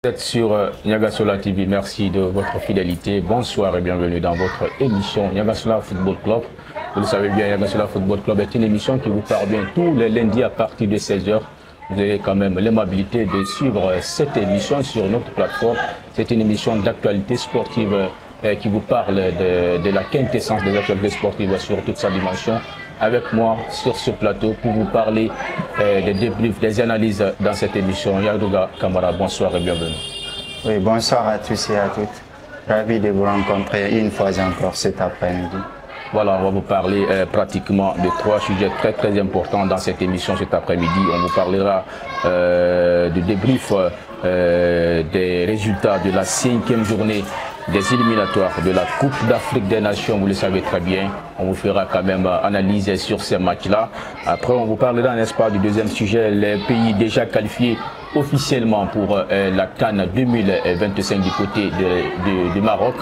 Vous êtes sur Niagasola TV, merci de votre fidélité. Bonsoir et bienvenue dans votre émission Niagasola Football Club. Vous le savez bien, Niagasola Football Club est une émission qui vous parvient tous les lundis à partir de 16h. Vous avez quand même l'amabilité de suivre cette émission sur notre plateforme. C'est une émission d'actualité sportive qui vous parle de la quintessence des actualités sportives sur toute sa dimension. Avec moi sur ce plateau pour vous parler des débriefs, des analyses dans cette émission. Yadouga Kamara, bonsoir et bienvenue. Oui, bonsoir à tous et à toutes. Ravi de vous rencontrer une fois encore cet après-midi. Voilà, on va vous parler pratiquement de trois sujets très importants dans cette émission cet après-midi. On vous parlera du débrief des résultats de la 5e journée des éliminatoires de la Coupe d'Afrique des Nations, vous le savez très bien. On vous fera quand même analyser sur ces matchs-là. Après, on vous parlera, n'est-ce pas, du deuxième sujet, les pays déjà qualifiés officiellement pour la CAN 2025 du côté du Maroc.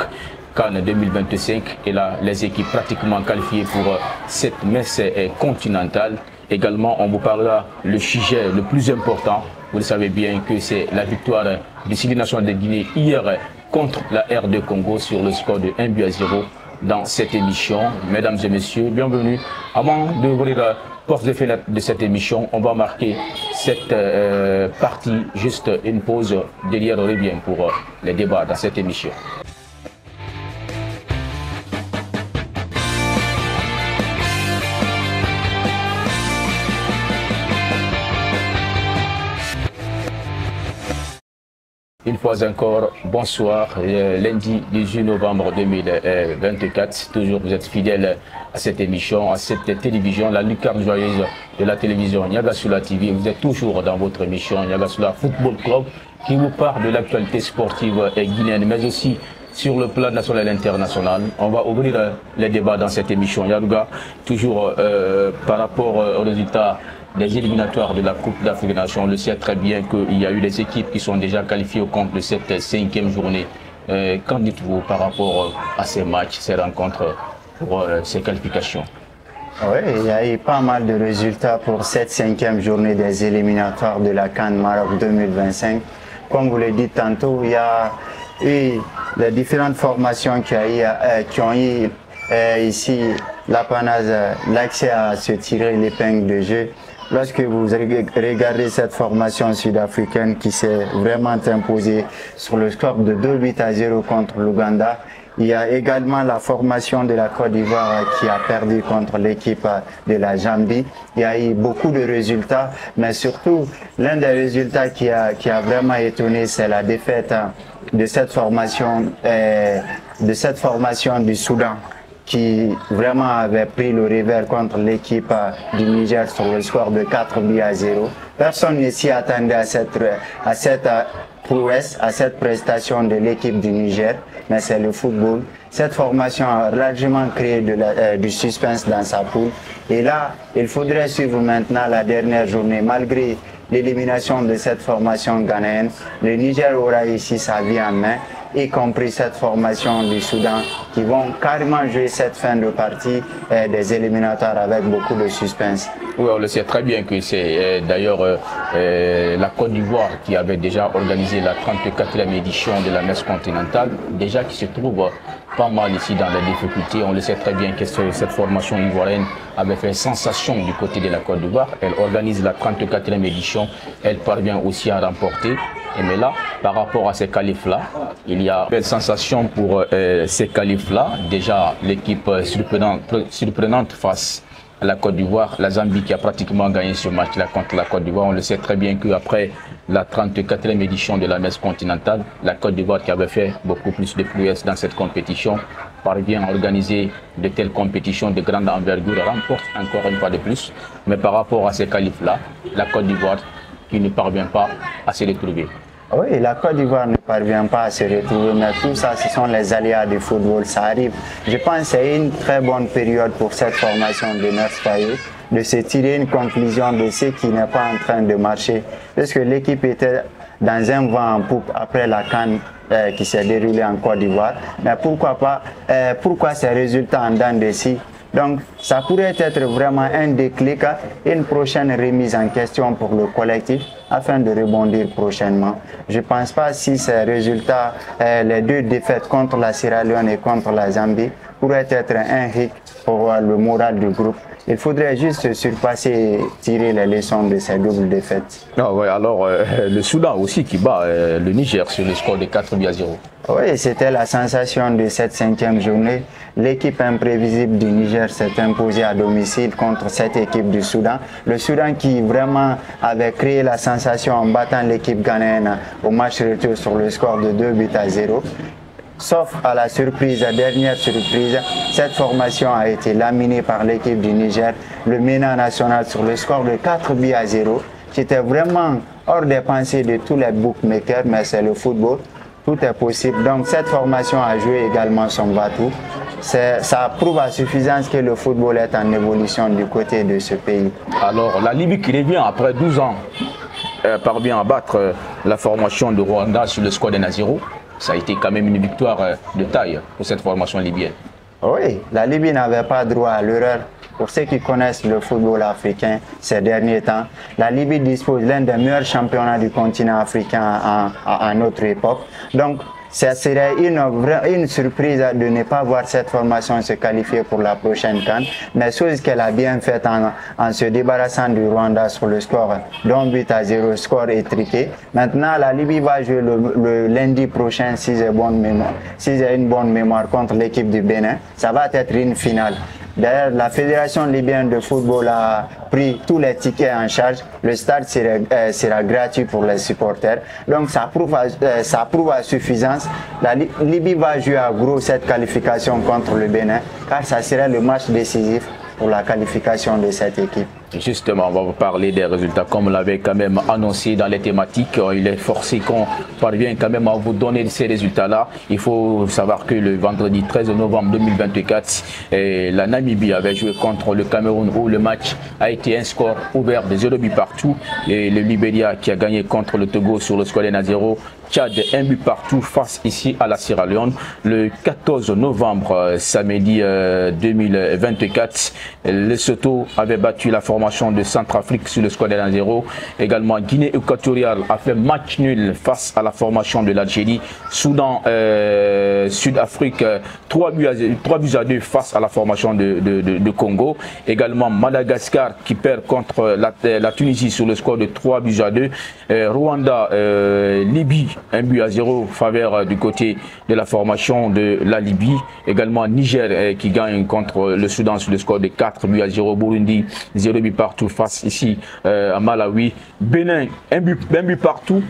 CAN 2025 et là, les équipes pratiquement qualifiées pour cette messe continentale. Également, on vous parlera le sujet le plus important. Vous le savez bien que c'est la victoire du Syli national de Guinée hier contre la RD Congo sur le score de 1-0 dans cette émission. Mesdames et messieurs, bienvenue. Avant d'ouvrir la porte de fenêtre de cette émission, on va marquer cette partie, juste une pause. Derrière, on revient pour les débats dans cette émission. Une fois encore, bonsoir, lundi 18 novembre 2024, toujours vous êtes fidèles à cette émission, à cette télévision, la lucarne joyeuse de la télévision Niagasola TV. Vous êtes toujours dans votre émission Niagasola Football Club qui vous parle de l'actualité sportive guinéenne, mais aussi sur le plan national et international. On va ouvrir les débats dans cette émission. Yadouga, toujours par rapport aux résultats des éliminatoires de la Coupe d'Afrique des Nations, on le sait très bien qu'il y a eu des équipes qui sont déjà qualifiées au compte de cette 5e journée. Qu'en dites-vous par rapport à ces matchs, ces rencontres, pour ces qualifications? Oui, il y a eu pas mal de résultats pour cette 5e journée des éliminatoires de la CAN Maroc 2025. Comme vous le dites tantôt, il y a eu les différentes formations qui ont eu ici l'apanage, l'accès à se tirer l'épingle de jeu. Lorsque vous regardez cette formation sud-africaine qui s'est vraiment imposée sur le score de 2-8-0 contre l'Ouganda, il y a également la formation de la Côte d'Ivoire qui a perdu contre l'équipe de la Zambie. Il y a eu beaucoup de résultats, mais surtout l'un des résultats qui a vraiment étonné, c'est la défaite de cette formation du Soudan, qui vraiment avait pris le revers contre l'équipe du Niger sur le score de 4-0. Personne ne s'y attendait à cette prouesse, à cette prestation de l'équipe du Niger, mais c'est le football. Cette formation a largement créé du suspense dans sa poule. Et là, il faudrait suivre maintenant la dernière journée. Malgré l'élimination de cette formation ghanéenne, le Niger aura ici sa vie en main, y compris cette formation du Soudan, qui vont carrément jouer cette fin de partie des éliminatoires avec beaucoup de suspense. Oui, on le sait très bien que c'est d'ailleurs la Côte d'Ivoire qui avait déjà organisé la 34e édition de la messe continentale, déjà qui se trouve pas mal ici dans les difficultés. On le sait très bien que cette formation ivoirienne avait fait sensation du côté de la Côte d'Ivoire. Elle organise la 34e édition, elle parvient aussi à remporter. Mais là, par rapport à ces qualifs-là, il y a une belle sensation pour ces qualifs-là. Déjà, l'équipe surprenante face à la Côte d'Ivoire, la Zambie qui a pratiquement gagné ce match-là contre la Côte d'Ivoire. On le sait très bien qu'après la 34e édition de la messe continentale, la Côte d'Ivoire qui avait fait beaucoup plus de prouesses dans cette compétition parvient à organiser de telles compétitions de grande envergure, remporte encore une fois de plus. Mais par rapport à ces qualifs-là, la Côte d'Ivoire qui ne parvient pas à se retrouver. Oui, la Côte d'Ivoire ne parvient pas à se retrouver, mais tout ça, ce sont les aléas du football, ça arrive. Je pense que c'est une très bonne période pour cette formation de Nerfayou de se tirer une conclusion de ce qui n'est pas en train de marcher. Parce que l'équipe était dans un vent en poupe après la CAN qui s'est déroulée en Côte d'Ivoire. Mais pourquoi ces résultats en dents de scie Donc ça pourrait être vraiment un déclic, une prochaine remise en question pour le collectif afin de rebondir prochainement. Je ne pense pas si ces résultats, les deux défaites contre la Sierra Leone et contre la Zambie, pourraient être un hic pour le moral du groupe. Il faudrait juste surpasser et tirer les leçons de ces doubles défaites. Ah ouais, alors le Soudan aussi qui bat le Niger sur le score de 4-0. Oui, c'était la sensation de cette 5e journée. L'équipe imprévisible du Niger s'est imposée à domicile contre cette équipe du Soudan. Le Soudan qui vraiment avait créé la sensation en battant l'équipe ghanéenne au match retour sur le score de 2-0. Sauf à la surprise, la dernière surprise, cette formation a été laminée par l'équipe du Niger, le MENA national sur le score de 4-0. C'était vraiment hors des pensées de tous les bookmakers, mais c'est le football, tout est possible. Donc cette formation a joué également son bateau. Ça prouve à suffisance que le football est en évolution du côté de ce pays. Alors la Libye qui revient après 12 ans parvient à battre la formation de Rwanda sur le score de 1-0. Ça a été quand même une victoire de taille pour cette formation libyenne. Oui, la Libye n'avait pas droit à l'erreur. Pour ceux qui connaissent le football africain ces derniers temps, la Libye dispose l'un des meilleurs championnats du continent africain à notre époque. Donc, ça serait une surprise de ne pas voir cette formation se qualifier pour la prochaine CAN, mais chose qu'elle a bien faite en se débarrassant du Rwanda sur le score d'1-0, score étriqué. Maintenant, la Libye va jouer le lundi prochain, si j'ai une bonne mémoire, contre l'équipe du Bénin. Ça va être une finale. D'ailleurs, la Fédération libyenne de football a pris tous les tickets en charge. Le stade sera gratuit pour les supporters. Donc ça prouve à suffisance. La Libye va jouer à gros cette qualification contre le Bénin, car ça serait le match décisif pour la qualification de cette équipe. Justement, on va vous parler des résultats comme on l'avait quand même annoncé dans les thématiques. Il est forcé qu'on parvienne quand même à vous donner ces résultats-là. Il faut savoir que le vendredi 13 novembre 2024, la Namibie avait joué contre le Cameroun où le match a été un score ouvert de 0 but partout. Et le Libéria qui a gagné contre le Togo sur le score de 1-0. Tchad, 1 but partout face ici à la Sierra Leone. Le 14 novembre, samedi 2024, Lesotho avait battu la formation de Centrafrique sur le score de 1-0. Également, Guinée équatoriale a fait match nul face à la formation de l'Algérie. Soudan, Sud-Afrique, 3 buts à 2 face à la formation de Congo. Également, Madagascar qui perd contre la Tunisie sur le score de 3 buts à 2. Rwanda, Libye, 1-0 faveur du côté de la formation de la Libye. Également Niger qui gagne contre le Soudan sur le score de 4-0. Burundi, 0 but partout face ici à Malawi. Bénin, 1 but partout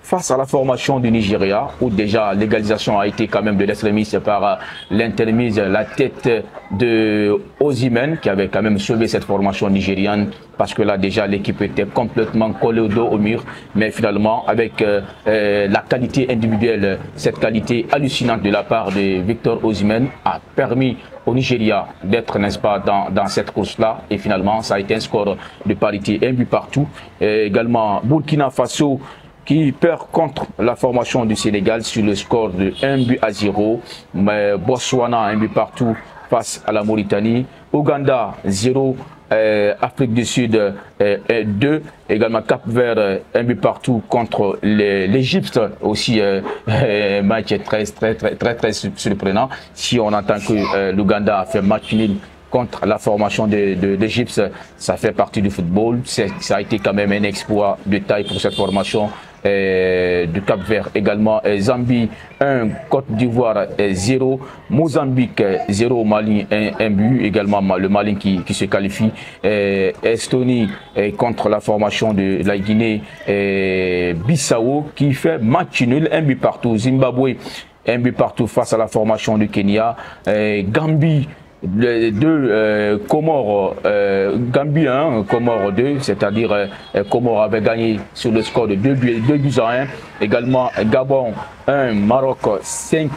face à la formation du Nigeria, où déjà l'égalisation a été quand même de l'extrémiste par l'intermise, la tête de Osimhen, qui avait quand même sauvé cette formation nigériane, parce que là déjà l'équipe était complètement collée au dos au mur, mais finalement avec la qualité individuelle, cette qualité hallucinante de la part de Victor Osimhen a permis au Nigeria d'être, n'est-ce pas, dans cette course-là, et finalement ça a été un score de parité, 1 but partout. Et également Burkina Faso qui perd contre la formation du Sénégal sur le score de 1-0. Mais Botswana, 1 but partout face à la Mauritanie. Ouganda, 0. Afrique du Sud, 2. Également Cap Vert, 1 but partout contre l'Égypte. Aussi, match très surprenant. Si on entend que l'Ouganda a fait match nul contre la formation de l'Égypte, ça fait partie du football. Ça a été quand même un exploit de taille pour cette formation du Cap Vert. Également Zambie 1, Côte d'Ivoire 0, Mozambique 0, Mali 1 but. Également le Mali qui se qualifie. Estonie contre la formation de la Guinée Bissau qui fait match nul, 1 but partout. Zimbabwe 1 but partout face à la formation du Kenya. Gambie, les deux Comores, Gambie 1, Comores 2, c'est-à-dire Comores avait gagné sur le score de 2 buts à 1. Également Gabon 1, Maroc 5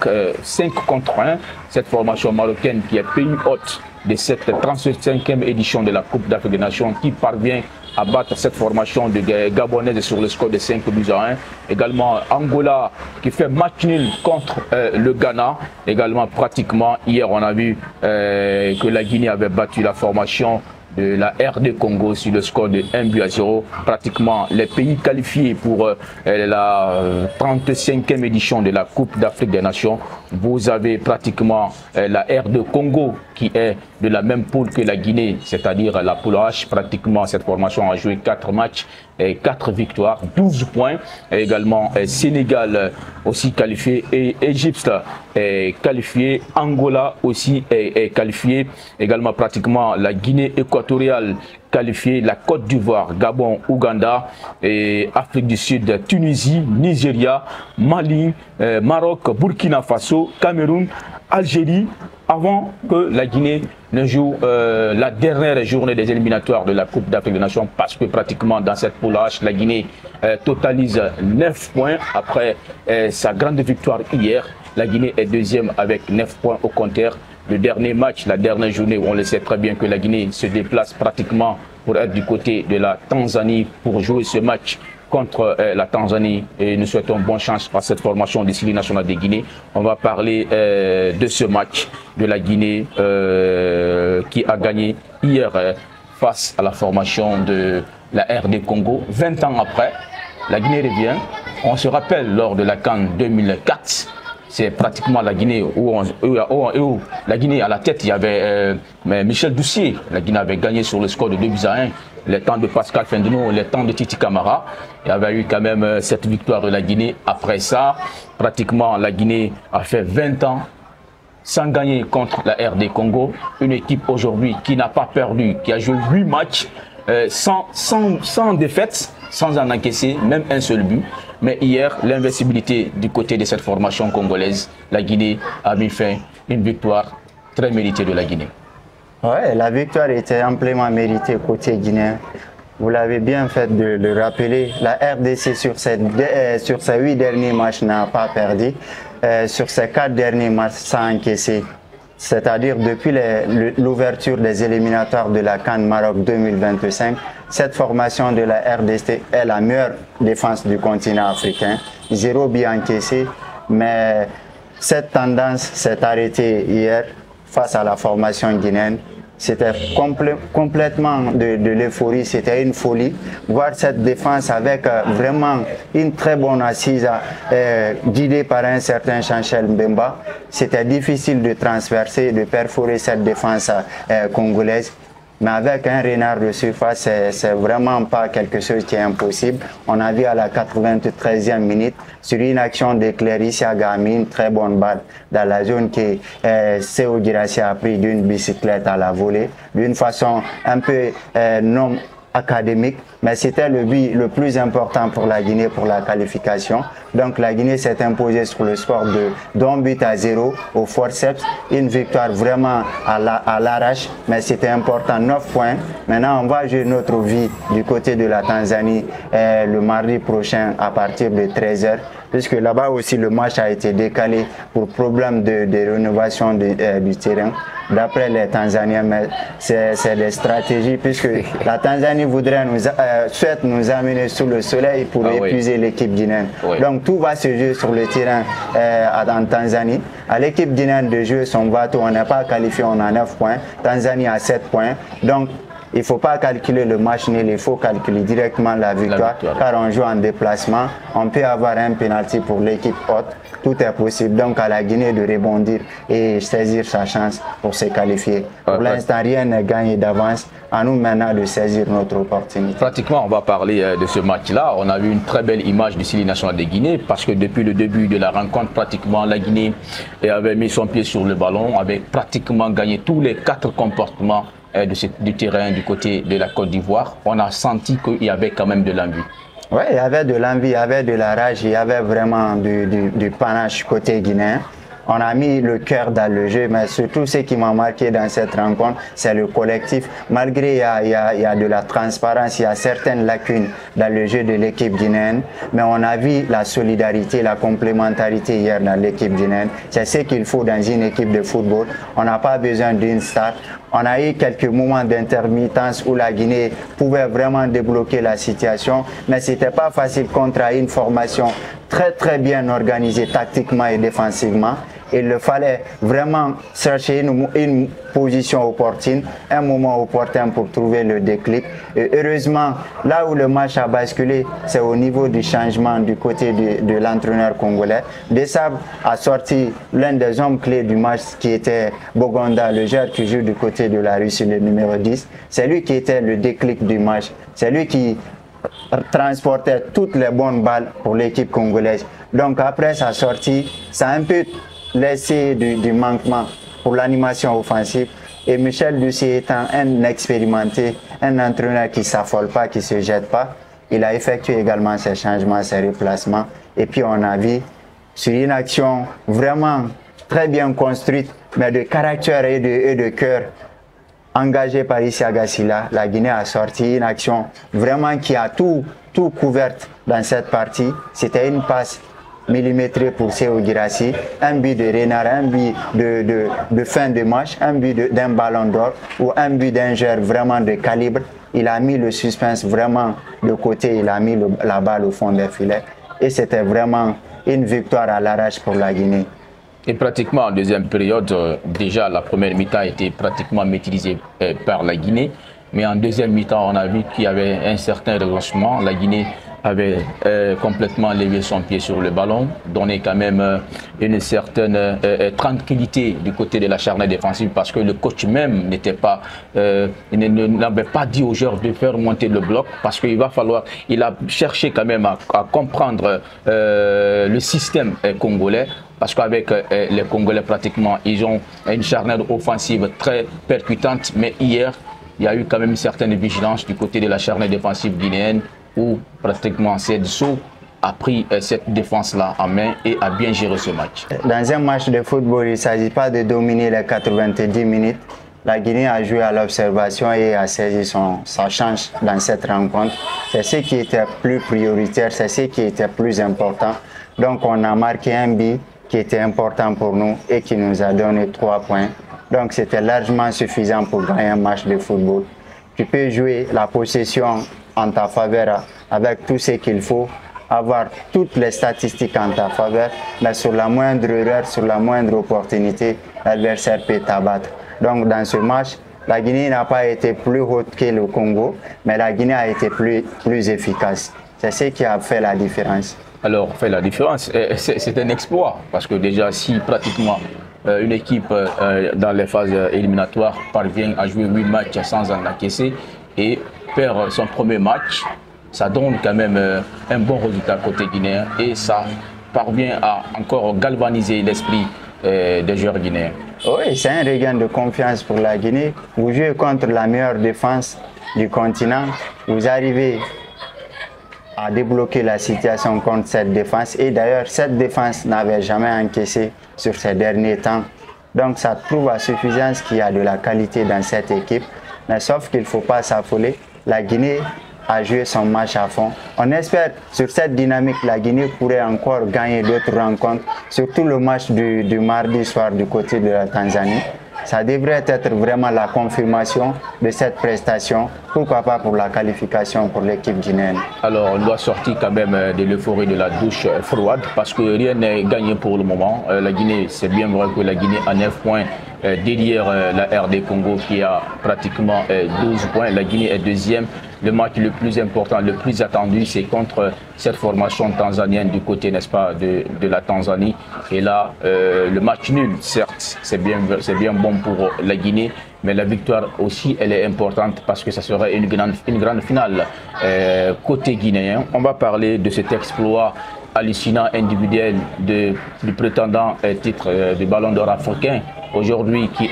contre 1. Cette formation marocaine qui est pays hôte de cette 35e édition de la Coupe d'Afrique des Nations qui parvient à battre cette formation de gabonaise sur le score de 5-1. Également Angola qui fait match nul contre le Ghana. Également pratiquement hier on a vu que la Guinée avait battu la formation de la RD Congo sur le score de 1-0. Pratiquement les pays qualifiés pour la 35e édition de la Coupe d'Afrique des Nations. Vous avez pratiquement la RD Congo qui est de la même poule que la Guinée, c'est-à-dire la poule H. Pratiquement cette formation a joué 4 matchs et 4 victoires, 12 points. Et également Sénégal aussi qualifié et Égypte est qualifié. Angola aussi est qualifié. Également pratiquement la Guinée équatoriale qualifiée, la Côte d'Ivoire, Gabon, Ouganda, et Afrique du Sud, Tunisie, Nigeria, Mali, Maroc, Burkina Faso, Cameroun, Algérie, avant que la Guinée ne joue la dernière journée des éliminatoires de la Coupe d'Afrique des Nations, parce que pratiquement dans cette poule H, la Guinée totalise 9 points après sa grande victoire hier. La Guinée est deuxième avec 9 points au compteur. Le dernier match, la dernière journée, où on le sait très bien que la Guinée se déplace pratiquement pour être du côté de la Tanzanie pour jouer ce match contre la Tanzanie, et nous souhaitons bonne chance à cette formation de Syli nationale de Guinée. On va parler de ce match de la Guinée qui a gagné hier face à la formation de la RD Congo. 20 ans après, la Guinée revient. On se rappelle lors de la CAN 2004, c'est pratiquement la Guinée où la Guinée à la tête, il y avait Michel Doucier. La Guinée avait gagné sur le score de 2-1. Les temps de Pascal Fendeno, les temps de Titi Camara. Il y avait eu quand même cette victoire de la Guinée. Après ça, pratiquement la Guinée a fait 20 ans sans gagner contre la RD Congo. Une équipe aujourd'hui qui n'a pas perdu, qui a joué 8 matchs sans défaite, sans en encaisser même un seul but. Mais hier, l'invincibilité du côté de cette formation congolaise, la Guinée a mis fin à une victoire très méritée de la Guinée. Ouais, la victoire était amplement méritée côté guinéen. Vous l'avez bien fait de le rappeler. La RDC sur ses 8 derniers matchs n'a pas perdu. Sur ses 4 derniers matchs sans encaisser. C'est-à-dire depuis l'ouverture des éliminatoires de la CAN Maroc 2025, cette formation de la RDC est la meilleure défense du continent africain. 0 but encaissé, mais cette tendance s'est arrêtée hier face à la formation guinéenne. C'était complètement de l'euphorie, c'était une folie. Voir cette défense avec vraiment une très bonne assise guidée par un certain Chanchel Mbemba. C'était difficile de transverser, de perforer cette défense congolaise. Mais avec un renard de surface, c'est vraiment pas quelque chose qui est impossible. On a vu à la 93e minute, sur une action de Clérissi Agami, une très bonne balle dans la zone que Séo Girassi a pris d'une bicyclette à la volée, d'une façon un peu non académique, mais c'était le but le plus important pour la Guinée pour la qualification. Donc la Guinée s'est imposée sur le score d'un but à 0 au forceps, une victoire vraiment à l'arrache, mais c'était important, 9 points. Maintenant on va jouer notre vie du côté de la Tanzanie le mardi prochain à partir de 13 h, puisque là-bas aussi le match a été décalé pour problème de rénovation du terrain. D'après les Tanzaniens, mais c'est des stratégies, puisque la Tanzanie voudrait souhaite nous amener sous le soleil pour épuiser l'équipe guinéenne. Oui. Donc tout va se jouer sur le terrain en Tanzanie. À l'équipe guinéenne de jouer son bateau, on n'est pas qualifié, on a 9 points. Tanzanie a 7 points. Donc il ne faut pas calculer le match nul, il faut calculer directement la victoire, car on joue en déplacement. On peut avoir un penalty pour l'équipe haute. Tout est possible donc à la Guinée de rebondir et saisir sa chance pour se qualifier. Pour l'instant, rien n'est gagné d'avance. À nous maintenant de saisir notre opportunité. Pratiquement, on va parler de ce match-là. On a vu une très belle image du Syli national de Guinée, parce que depuis le début de la rencontre, pratiquement la Guinée avait mis son pied sur le ballon, avait pratiquement gagné tous les 4 comportements du terrain du côté de la Côte d'Ivoire. On a senti qu'il y avait quand même de l'envie. Oui, il y avait de l'envie, il y avait de la rage, il y avait vraiment du panache côté guinéen. On a mis le cœur dans le jeu, mais surtout ce qui m'a marqué dans cette rencontre, c'est le collectif. Malgré il y a de la transparence, il y a certaines lacunes dans le jeu de l'équipe guinéenne, mais on a vu la solidarité, la complémentarité hier dans l'équipe guinéenne. C'est ce qu'il faut dans une équipe de football. On n'a pas besoin d'une star, On a eu quelques moments d'intermittence où la Guinée pouvait vraiment débloquer la situation, mais ce n'était pas facile contre une formation très bien organisée tactiquement et défensivement. Il fallait vraiment chercher une position opportune, un moment opportun pour trouver le déclic. Et heureusement, là où le match a basculé, c'est au niveau du changement du côté de l'entraîneur congolais. Desabre a sorti l'un des hommes clés du match qui était Bogonda, le joueur qui joue du côté de la Russie, le numéro 10. C'est lui qui était le déclic du match. C'est lui qui transportait toutes les bonnes balles pour l'équipe congolaise. Donc après sa sortie, ça a un peu laissé du manquement pour l'animation offensive. Et Michel Ducier étant un expérimenté, un entraîneur qui ne s'affole pas, qui ne se jette pas, il a effectué également ses changements, ses replacements. Et puis on a vu sur une action vraiment très bien construite, mais de caractère et de cœur, engagé par Isiaga Silla, la Guinée a sorti une action vraiment qui a tout couverte dans cette partie. C'était une passe millimétré pour Sékou Guirassy, un but de Renard, un but de fin de match, un but d'un ballon d'or ou un but d'un joueur vraiment de calibre. Il a mis le suspense vraiment de côté, il a mis la balle au fond des filets et c'était vraiment une victoire à l'arrache pour la Guinée. Et pratiquement en deuxième période, déjà la première mi-temps était pratiquement maîtrisée par la Guinée, mais en deuxième mi-temps on a vu qu'il y avait un certain relancement. La Guinée avait complètement levé son pied sur le ballon, donné quand même une certaine tranquillité du côté de la charnière défensive parce que le coach même n'avait pas dit aux joueurs de faire monter le bloc parce qu'il va falloir, il a cherché quand même à comprendre le système congolais. Parce qu'avec les Congolais, pratiquement, ils ont une charnière offensive très percutante. Mais hier, il y a eu quand même une certaine vigilance du côté de la charnière défensive guinéenne où pratiquement Sedso a pris cette défense-là en main et a bien géré ce match. Dans un match de football, il ne s'agit pas de dominer les 90 minutes. La Guinée a joué à l'observation et a saisi sa chance dans cette rencontre. C'est ce qui était plus prioritaire, c'est ce qui était plus important. Donc on a marqué un but qui était important pour nous et qui nous a donné 3 points. Donc c'était largement suffisant pour gagner un match de football. Tu peux jouer la possession en ta faveur avec tout ce qu'il faut, avoir toutes les statistiques en ta faveur, mais sur la moindre erreur, sur la moindre opportunité, l'adversaire peut t'abattre. Donc dans ce match, la Guinée n'a pas été plus haute que le Congo, mais la Guinée a été plus efficace. C'est ce qui a fait la différence. Alors, fait la différence, c'est un exploit, parce que déjà si pratiquement une équipe dans les phases éliminatoires parvient à jouer 8 matchs sans en encaisser et perd son premier match, ça donne quand même un bon résultat côté guinéen et ça parvient à encore galvaniser l'esprit des joueurs guinéens. Oui, c'est un regain de confiance pour la Guinée. Vous jouez contre la meilleure défense du continent, vous arrivez à débloquer la situation contre cette défense et d'ailleurs cette défense n'avait jamais encaissé sur ces derniers temps. Donc ça prouve à suffisance qu'il y a de la qualité dans cette équipe, mais sauf qu'il ne faut pas s'affoler. La Guinée a joué son match à fond. On espère sur cette dynamique la Guinée pourrait encore gagner d'autres rencontres, surtout le match du mardi soir du côté de la Tanzanie. Ça devrait être vraiment la confirmation de cette prestation, pourquoi pas pour la qualification pour l'équipe guinéenne. Alors on doit sortir quand même de l'euphorie de la douche froide parce que rien n'est gagné pour le moment. La Guinée, c'est bien vrai que la Guinée a 9 points derrière la RD Congo qui a pratiquement 12 points. La Guinée est deuxième. Le match le plus important, le plus attendu, c'est contre cette formation tanzanienne du côté, n'est-ce pas, de la Tanzanie. Et là, le match nul, certes, c'est bien bon pour la Guinée, mais la victoire aussi, elle est importante parce que ça serait une grande finale côté guinéen. On va parler de cet exploit hallucinant individuel du prétendant titre de Ballon d'Or africain aujourd'hui qui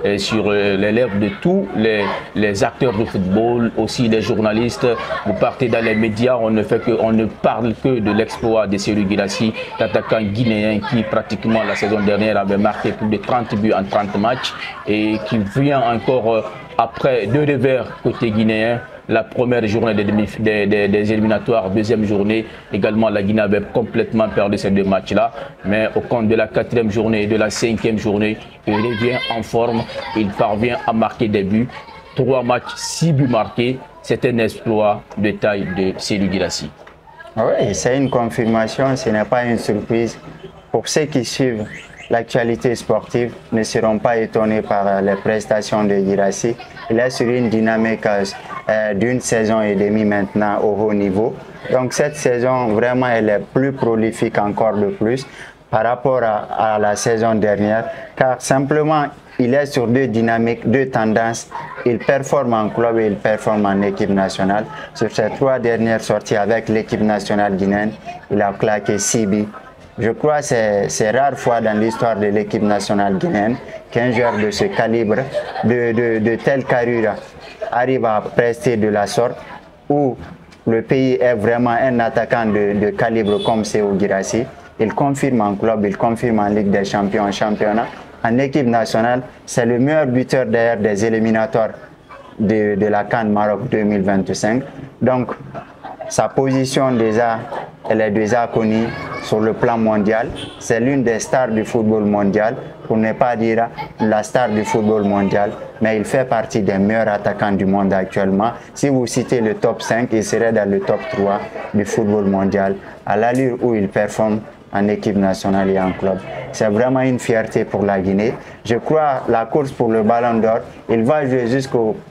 est sur les lèvres de tous les acteurs de football, aussi les journalistes. Vous partez dans les médias, on ne parle que de l'exploit de Sékou Guirassy, l'attaquant guinéen qui pratiquement la saison dernière avait marqué plus de 30 buts en 30 matchs et qui vient encore après 2 revers côté guinéen la première journée des éliminatoires, deuxième journée, également la Guinée avait complètement perdu ces deux matchs-là. Mais au compte de la quatrième journée et de la cinquième journée, il revient en forme, il parvient à marquer des buts. 3 matchs, 6 buts marqués, c'est un exploit de taille de Seydou Guirassy. Oui, c'est une confirmation, ce n'est pas une surprise. Pour ceux qui suivent l'actualité sportive, ne seront pas étonnés par les prestations de Guirassy. Il est sur une dynamique d'une saison et demie maintenant au haut niveau. Donc cette saison, vraiment, elle est plus prolifique encore de plus par rapport à la saison dernière, car simplement, il est sur deux dynamiques, deux tendances. Il performe en club et il performe en équipe nationale. Sur ces 3 dernières sorties avec l'équipe nationale guinéenne, il a claqué 6 buts. Je crois que c'est rare fois dans l'histoire de l'équipe nationale guinéenne qu'un joueur de ce calibre, de telle carrure, arrive à prester de la sorte, où le pays est vraiment un attaquant de calibre comme Seydou Guirassy. Il confirme en club, il confirme en Ligue des Champions, en championnat. En équipe nationale, c'est le meilleur buteur d'ailleurs des éliminatoires de la CAN Maroc 2025. Donc, sa position déjà, elle est déjà connue sur le plan mondial. C'est l'une des stars du football mondial, pour ne pas dire la star du football mondial. Mais il fait partie des meilleurs attaquants du monde actuellement. Si vous citez le top 5, il serait dans le top 3 du football mondial, à l'allure où il performe en équipe nationale et en club. C'est vraiment une fierté pour la Guinée. Je crois la course pour le Ballon d'Or, il va jouer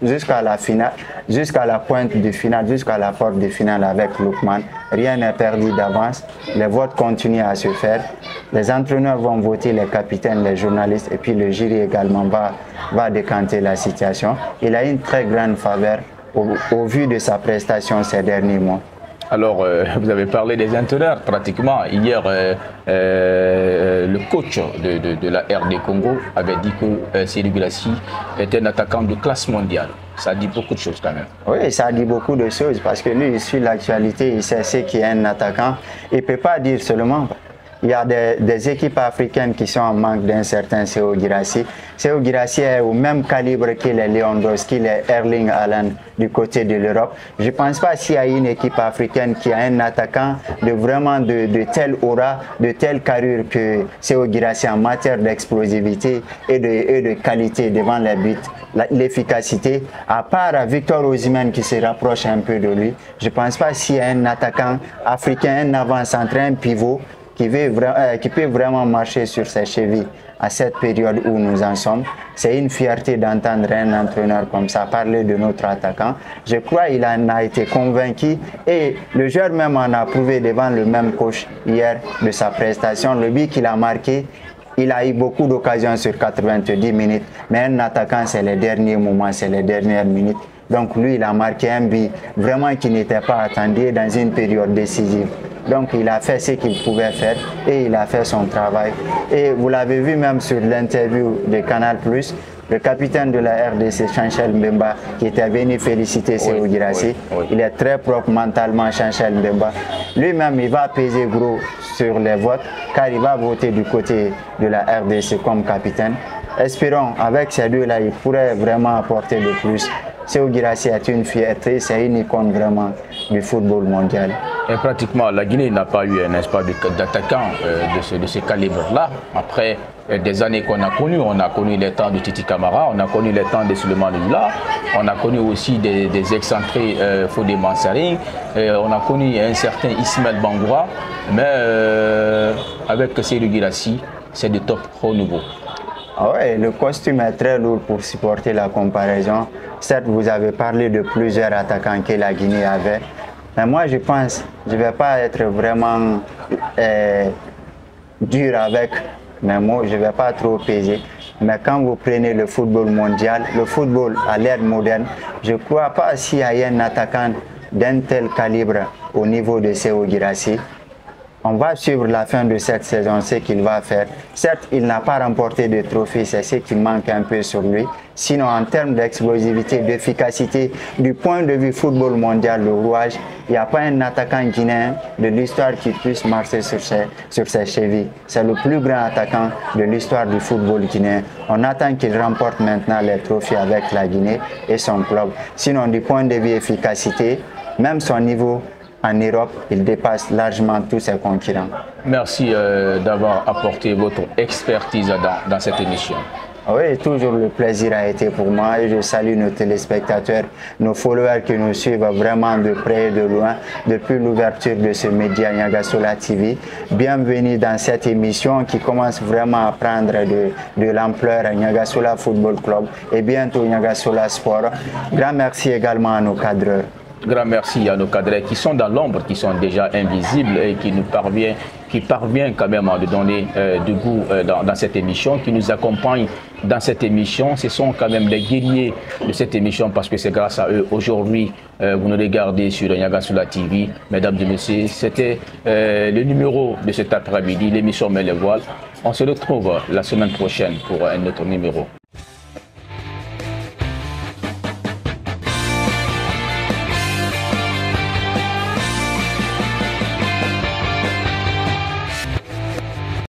jusqu'à la finale, jusqu'à la pointe du final, jusqu'à la porte du final avec Lookman. Rien n'est perdu d'avance. Les votes continuent à se faire. Les entraîneurs vont voter, les capitaines, les journalistes, et puis le jury également va décanter la situation. Il a une très grande faveur au vu de sa prestation ces derniers mois. Alors, vous avez parlé des entraîneurs pratiquement. Hier, le coach de la RD Congo avait dit que Seydou Guirassy était un attaquant de classe mondiale. Ça dit beaucoup de choses quand même. Oui, ça dit beaucoup de choses parce que lui, il suit l'actualité, il sait ce qu'est un attaquant. Il ne peut pas dire seulement. Il y a des équipes africaines qui sont en manque d'un certain Seydou Guirassy. Seydou Guirassy est au même calibre que les Lewandowski, les Erling Haaland du côté de l'Europe. Je ne pense pas s'il y a une équipe africaine qui a un attaquant de telle aura, de telle carrure que Seydou Guirassy en matière d'explosivité et de qualité devant les buts, l'efficacité. À part Victor Osimhen qui se rapproche un peu de lui, je ne pense pas s'il y a un attaquant africain, un avant-centre, un pivot qui peut vraiment marcher sur ses chevilles à cette période où nous en sommes. C'est une fierté d'entendre un entraîneur comme ça parler de notre attaquant. Je crois qu'il en a été convaincu et le joueur même en a prouvé devant le même coach hier de sa prestation. Le but qu'il a marqué, il a eu beaucoup d'occasions sur 90 minutes, mais un attaquant, c'est les derniers moments, c'est les dernières minutes. Donc lui, il a marqué un but vraiment qui n'était pas attendu dans une période décisive. Donc il a fait ce qu'il pouvait faire et il a fait son travail. Et vous l'avez vu même sur l'interview de Canal+, le capitaine de la RDC, Chanchel Mbemba, qui était venu féliciter Seydou Guirassy. Il est très propre mentalement, Chanchel Mbemba. Lui-même, il va peser gros sur les votes car il va voter du côté de la RDC comme capitaine. Espérons, avec ces deux-là, il pourrait vraiment apporter de plus. Seydou Guirassy est une fierté, c'est une icône vraiment du football mondial. Et pratiquement, la Guinée n'a pas eu un espace d'attaquant de ce calibre-là. Après des années qu'on a connues, on a connu les temps de Titi Camara, on a connu les temps de Souleymane Lula, on a connu aussi des excentrés Fodé Mansaring, on a connu un certain Ismaël Bangoura, mais avec Seydou Guirassy, c'est de top haut niveau. Ah ouais, le costume est très lourd pour supporter la comparaison. Certes, vous avez parlé de plusieurs attaquants que la Guinée avait, mais moi je pense, je ne vais pas être vraiment dur avec mes mots, je ne vais pas trop peser. Mais quand vous prenez le football mondial, le football à l'ère moderne, je ne crois pas s'il y a un attaquant d'un tel calibre au niveau de Seydou Guirassy. On va suivre la fin de cette saison, ce qu'il va faire. Certes, il n'a pas remporté de trophée, c'est ce qui manque un peu sur lui. Sinon, en termes d'explosivité, d'efficacité, du point de vue football mondial, le rouage, il n'y a pas un attaquant guinéen de l'histoire qui puisse marcher sur ses chevilles. C'est le plus grand attaquant de l'histoire du football guinéen. On attend qu'il remporte maintenant les trophées avec la Guinée et son club. Sinon, du point de vue efficacité, même son niveau en Europe, il dépasse largement tous ses concurrents. Merci d'avoir apporté votre expertise dans cette émission. Oui, toujours le plaisir a été pour moi et je salue nos téléspectateurs, nos followers qui nous suivent vraiment de près et de loin depuis l'ouverture de ce média Niagassola TV. Bienvenue dans cette émission qui commence vraiment à prendre de l'ampleur Niagassola Football Club et bientôt Niagassola Sport. Grand merci également à nos cadreurs. Grand merci à nos cadres qui sont dans l'ombre, qui sont déjà invisibles et qui parviennent quand même à nous donner du goût dans cette émission, qui nous accompagnent dans cette émission. Ce sont quand même les guerriers de cette émission parce que c'est grâce à eux aujourd'hui vous nous regardez sur Niagassola TV. Mesdames et messieurs, c'était le numéro de cet après-midi, l'émission Met les voiles. On se retrouve la semaine prochaine pour un autre numéro.